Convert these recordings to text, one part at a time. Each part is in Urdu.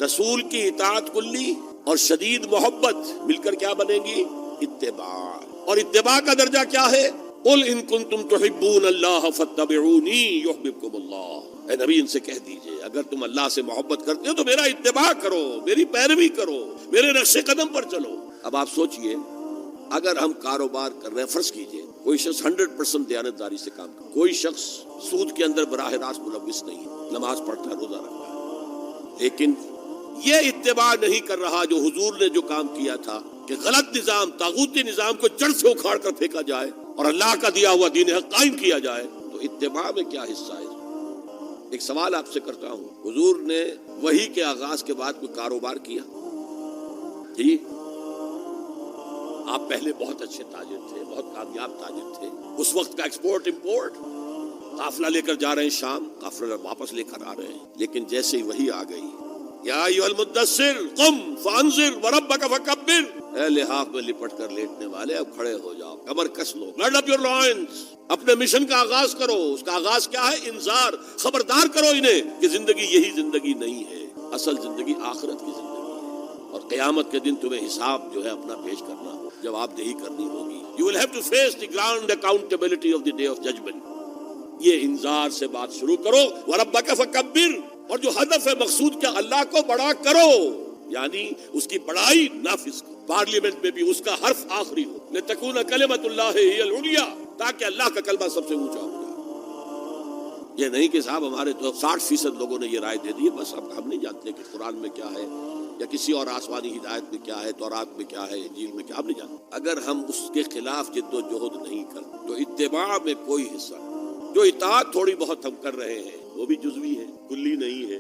رسول کی اطاعت کلی اور شدید محبت مل کر کیا بنے گی؟ اتباع. اور اتباع کا درجہ کیا ہے؟ قل ان کنتم تحبون اللہ فاتبعونی یحببکم اللہ. اے نبی ان سے کہہ دیجئے اگر تم اللہ سے محبت کرتے ہو تو میرا اتباع کرو، میری پیروی کرو، میرے نقش قدم پر چلو. اب آپ سوچئے اگر ہم کاروبار کر رہے ہیں، فرض کیجئے کوئی شخص 100% دیانتداری سے کام کرے، کوئی شخص سود کے اندر براہ راست ملوث نہیں ہے، نماز پڑھتا ہے، روزہ رکھتا ہے، لیکن یہ اتباع نہیں کر رہا جو حضور نے جو کام کیا تھا کہ غلط نظام، طاغوتی نظام کو جڑ سے اکھاڑ کر پھینکا جائے اور اللہ کا دیا ہوا دین حق قائم کیا جائے، تو اتباع میں کیا حصہ ہے؟ ایک سوال آپ سے کرتا ہوں، حضور نے وحی کے آغاز کے بعد کوئی کاروبار کیا؟ جی، آپ پہلے بہت اچھے تاجر تھے، بہت کامیاب تاجر تھے، اس وقت کا ایکسپورٹ امپورٹ، قافلہ لے کر جا رہے ہیں شام، قافلہ واپس لے کر آ رہے ہیں، لیکن جیسے ہی وحی آ گئی، یا ایھا المدثر قم فانذر وربک فکبر، اے لحاف میں لپٹ کر لیٹنے والے اب کھڑے ہو جاؤ، کمر کس لو، گارڈ اپ یور لائنز، اپنے مشن کا آغاز کرو. اس کا آغاز کیا ہے؟ انذار، خبردار کرو انہیں کہ زندگی یہی زندگی نہیں ہے، اصل زندگی آخرت کی زندگی ہے، اور قیامت کے دن تمہیں حساب جو ہے اپنا پیش کرنا ہو، جواب دہی کرنی ہوگی. You will have to face the ground accountability of the day of judgment. یہ انذار سے بات شروع کرو، وَرَبَّكَ فَكَبِّرْ، اور جو ہدف ہے مقصود کیا؟ اللہ کو بڑا کرو، یعنی اس کی بڑائی نافذ کرو. پارلیمنٹ میں بھی اس کا حرف آخری ہو، لِتَكُونَ كَلِمَةُ اللَّهِ هِيَ الْعُلْيَا، تاکہ اللہ کا کلمہ سب سے اونچا ہو جائے. یہ نہیں کہ صاحب ہمارے تو 60% لوگوں نے یہ رائے دے دی ہے، بس اب ہم نہیں جانتے کہ قرآن میں کیا ہے یا کسی اور آسمانی ہدایت میں کیا ہے، تورات میں کیا ہے، انجیل میں کیا، ہم نہیں جانتے. اگر ہم اس کے خلاف جد و جہد نہیں کرتے تو اتباع میں کوئی حصہ نہیں. جو اطاعت تھوڑی بہت ہم کر رہے ہیں وہ بھی جزوی ہے، کلی نہیں ہے.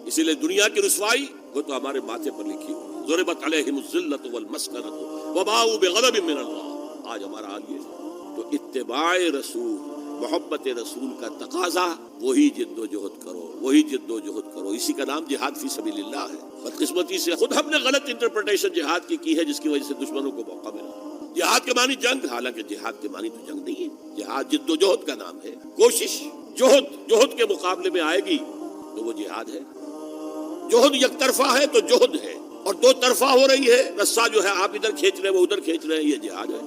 اسی لیے دنیا کی رسوائی وہ تو ہمارے ماتھے پر لکھی ہوئی، ضربت علیہم الذلۃ والمسکنۃ وباؤوا بغضب من اللہ. آج ہمارا حال یہ ہے. تو اتباع رسول، محبت رسول کا تقاضا، وہی جد و جہد کرو، وہی جد و جہد کرو. اسی کا نام جہاد فی سبیل اللہ ہے. بدقسمتی سے خود ہم نے غلط انٹرپریٹیشن جہاد کی ہے، جس کی وجہ سے دشمنوں کو موقع ملا. جہاد کے معنی جنگ، حالانکہ جہاد کے معنی تو جنگ نہیں ہے. جہاد جد و جہد کا نام ہے، کوشش. جہد کے مقابلے میں آئے گی تو وہ جہاد ہے. جہد یک طرفہ ہے تو جہد ہے، اور دو طرفہ ہو رہی ہے، رسہ جو ہے آپ ادھر کھینچ رہے ہیں وہ ادھر کھینچ رہے ہیں، یہ جہاد ہے.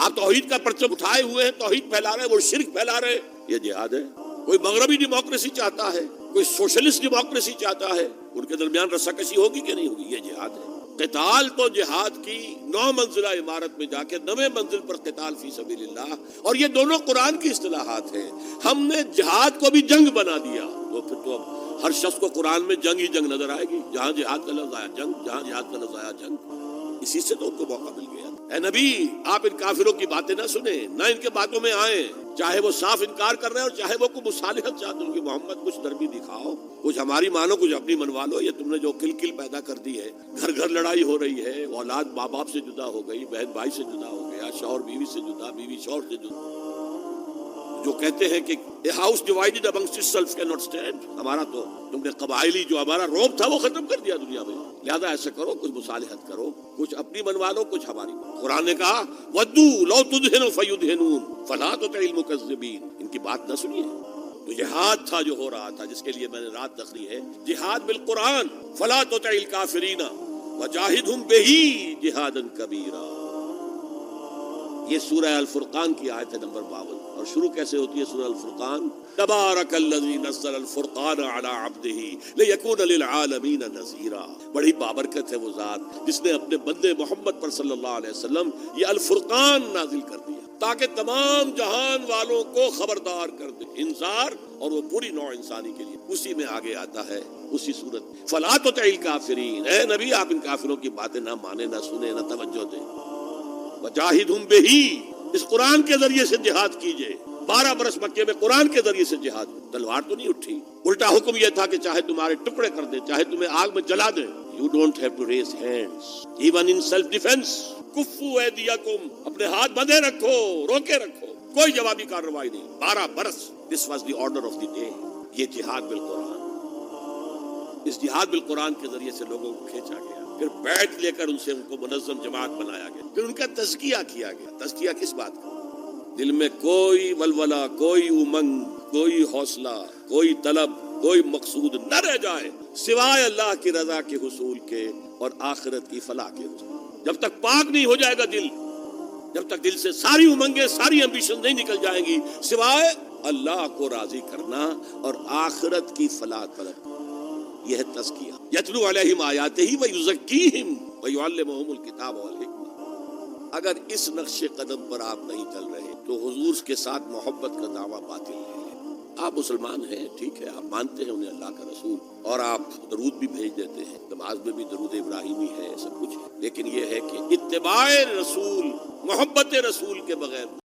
آپ توحید کا پرچم اٹھائے ہوئے ہیں، توحید پھیلا رہے ہیں، وہ شرک پھیلا رہے ہیں، یہ جہاد ہے. کوئی مغربی ڈیموکریسی چاہتا ہے، کوئی سوشلسٹ ڈیموکریسی چاہتا ہے، ان کے درمیان رسہ کشی ہوگی کہ نہیں ہوگی، یہ جہاد ہے. قتال تو جہاد کی 9 منزلہ عمارت میں جا کے 9ویں منزل پر قتال فی سبیل اللہ، اور یہ دونوں قرآن کی اصطلاحات ہیں. ہم نے جہاد کو بھی جنگ بنا دیا تو پھر تو اب ہر شخص کو قرآن میں جنگ ہی جنگ نظر آئے گی. جہاں جہاد کا لفظ آیا جنگ، جہاں جہاد کا لفظ آیا جنگ. اسی سے تو ان کو موقع مل گیا. اے نبی آپ ان کافروں کی باتیں نہ سنیں، نہ ان کے باتوں میں آئیں، چاہے وہ صاف انکار کر رہے ہیں اور چاہے وہ کوئی مصالحت چاہتے ہیں کہ محمد کچھ نرمی دکھاؤ، کچھ ہماری مانو، کچھ اپنی منوا لو. یہ تم نے جو کل پیدا کر دی ہے، گھر گھر لڑائی ہو رہی ہے، اولاد ماں باپ سے جدا ہو گئی، بہن بھائی سے جدا ہو گیا، شوہر بیوی سے جدا، بیوی شوہر سے جدا. جو کہتے ہیں کہ a house divided amongst itself cannot stand. ہمارا تو تم نے قبائلی جو ہمارا روب تھا وہ ختم کر دیا دنیا میں. لہذا ایسا کرو، کچھ مصالحت کرو، کچھ اپنی منوا لو، کچھ ہماری. قرآن نے کہا وَدُّوا لَوْ تُدْهِنُ فَيُدْهِنُونَ فَلَا تُطِعِ الْمُكَذِّبِينَ. ان کی بات نہ سنیے. تو جہاد تھا جو ہو رہا تھا، جس کے لیے میں نے رات تقریر ہے، جہاد بالقرآن. فَلَا تُطِعِ الْكَافِرِينَ وَجَاهِدْهُمْ بِهِ جِهَادًا كَبِيرًا. یہ سورہ الفرقان کی آیت ہے نمبر 52. اور شروع کیسے ہوتی ہے سورہ الفرقان؟ تبارک الذی نزل الفرقان علی عبدہ لیکون للعالمین نذیرا. بڑی بابرکت ہے وہ ذات جس نے اپنے بندے محمد پر صلی اللہ علیہ وسلم یہ الفرقان نازل کر دیا تاکہ تمام جہان والوں کو خبردار کر دے، انذار، اور وہ پوری نوع انسانی کے لیے. اسی میں آگے آتا ہے اسی صورت فلا تطع الکافرین. اے نبی آپ ان کافروں کی باتیں نہ مانیں، نہ سنیں، نہ توجہ دیں. وجاہدہم بہ، اس قرآن کے ذریعے سے جہاد کیجئے. 12 برس مکے میں قرآن کے ذریعے سے جہاد. تلوار تو نہیں اٹھی، الٹا حکم یہ تھا کہ چاہے تمہارے ٹکڑے کر دیں، چاہے تمہیں آگ میں جلا دیں. You don't have to raise hands even in self defense. کفوا ایدیکم، اپنے ہاتھ بندھے رکھو، روکے رکھو، کوئی جوابی کارروائی نہیں. 12 برس. This was the order of the day. یہ جہاد بالقرآن. اس جہاد بالقرآن کے ذریعے سے لوگوں کو کھینچا گیا، پھر بیعت لے کر ان سے ان کو منظم جماعت بنایا گیا، پھر ان کا تزکیہ کیا گیا. تزکیہ کس بات کا؟ دل میں کوئی ولولہ، کوئی امنگ، کوئی حوصلہ، کوئی طلب، کوئی مقصود نہ رہ جائے سوائے اللہ کی رضا کے حصول کے اور آخرت کی فلاح کے حصول۔ جب تک پاک نہیں ہو جائے گا دل، جب تک دل سے ساری امنگیں ساری ایمبیشن نہیں نکل جائیں گی سوائے اللہ کو راضی کرنا اور آخرت کی فلاح طلب، یہ ہے تزکیہ۔ یتلو علیہم آیاتہ ویزکیہم ویعلمہم الکتاب والحکمہ۔ اگر اس نقش قدم پر آپ نہیں چل رہے تو حضور کے ساتھ محبت کا دعویٰ باطل ہے۔ آپ مسلمان ہیں، ٹھیک ہے، آپ مانتے ہیں انہیں اللہ کا رسول اور آپ درود بھی بھیج دیتے ہیں، نماز میں بھی درود ابراہیمی ہے، سب کچھ ہے، لیکن یہ ہے کہ اتباع رسول، محبت رسول کے بغیر